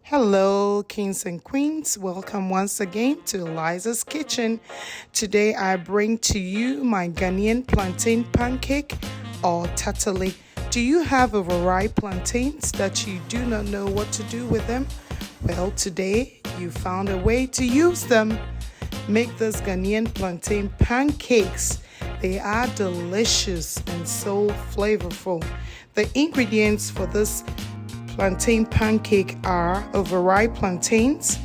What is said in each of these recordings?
Hello, kings and queens. Welcome once again to Elizar's Kitchen. Today I bring to you my Ghanaian plantain pancake or tatale. Do you have overripe plantains that you do not know what to do with them? Well, today you found a way to use them. Make this Ghanaian plantain pancakes. They are delicious and so flavorful. The ingredients for this plantain pancake are overripe plantains,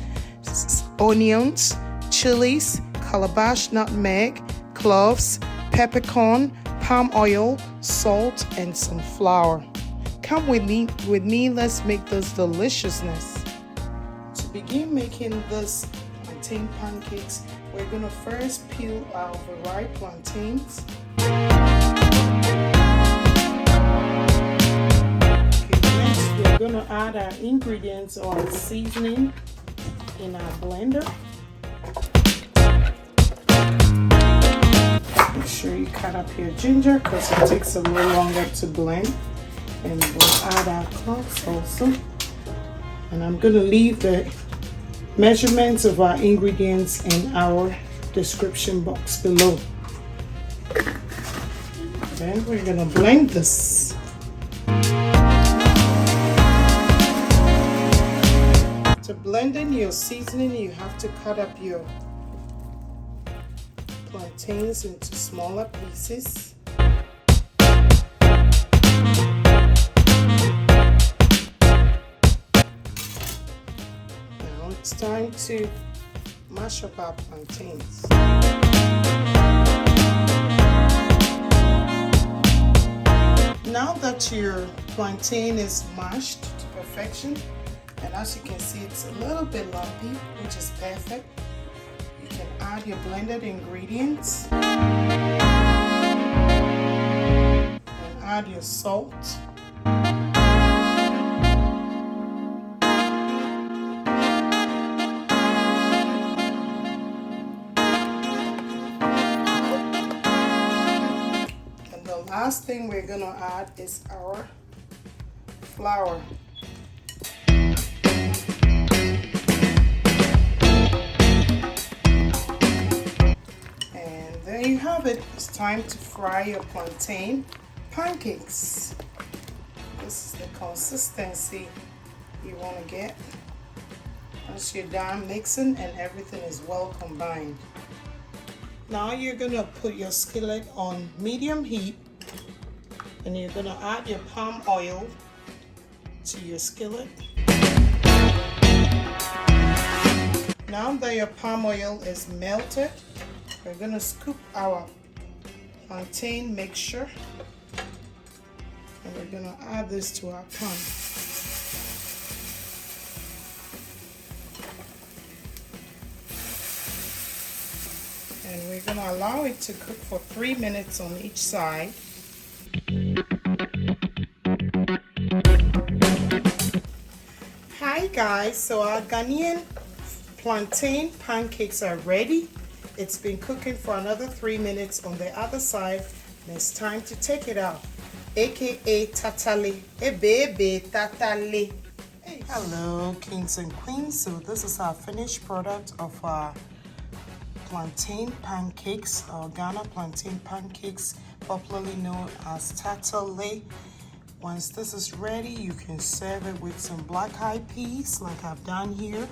onions, chilies, calabash, nutmeg, cloves, peppercorn, palm oil, salt, and some flour. Come with me, let's make this deliciousness. To begin making this plantain pancakes, we're gonna first peel our overripe plantains. We're going to add our ingredients or our seasoning in our blender. Make sure you cut up your ginger because it takes a little longer to blend. And we'll add our cloves also. And I'm going to leave the measurements of our ingredients in our description box below. Then we're going to blend this. To blend in your seasoning, you have to cut up your plantains into smaller pieces. Now it's time to mash up our plantains. Now that your plantain is mashed to perfection, and as you can see, it's a little bit lumpy, which is perfect. You can add your blended ingredients and add your salt. And the last thing we're going to add is our flour. There you have it. It's time to fry your plantain pancakes. This is the consistency you want to get. Once you're done mixing and everything is well combined. Now you're going to put your skillet on medium heat and you're going to add your palm oil to your skillet. Now that your palm oil is melted, we're going to scoop our plantain mixture and we're going to add this to our pan. And we're going to allow it to cook for 3 minutes on each side. Hi guys, so our Ghanaian plantain pancakes are ready. It's been cooking for another 3 minutes on the other side, and it's time to take it out, aka tatale. Hey baby, tatale. Hey. Hello kings and queens, so this is our finished product of our plantain pancakes, or Ghana plantain pancakes, popularly known as tatale. Once this is ready, you can serve it with some black-eyed peas like I've done here,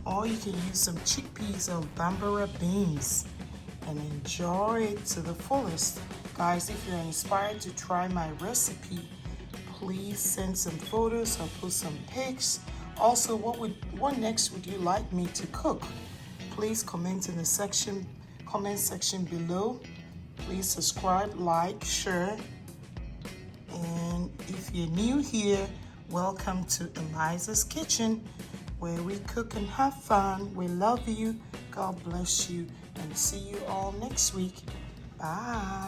or you can use some chickpeas or bambara beans and enjoy it to the fullest. Guys, if you're inspired to try my recipe, please send some photos or post some pics. Also, what next would you like me to cook? Please comment in the comment section below. Please subscribe, like, share. And if you're new here, welcome to Elizar's Kitchen, where we cook and have fun. We love you. God bless you. And see you all next week. Bye.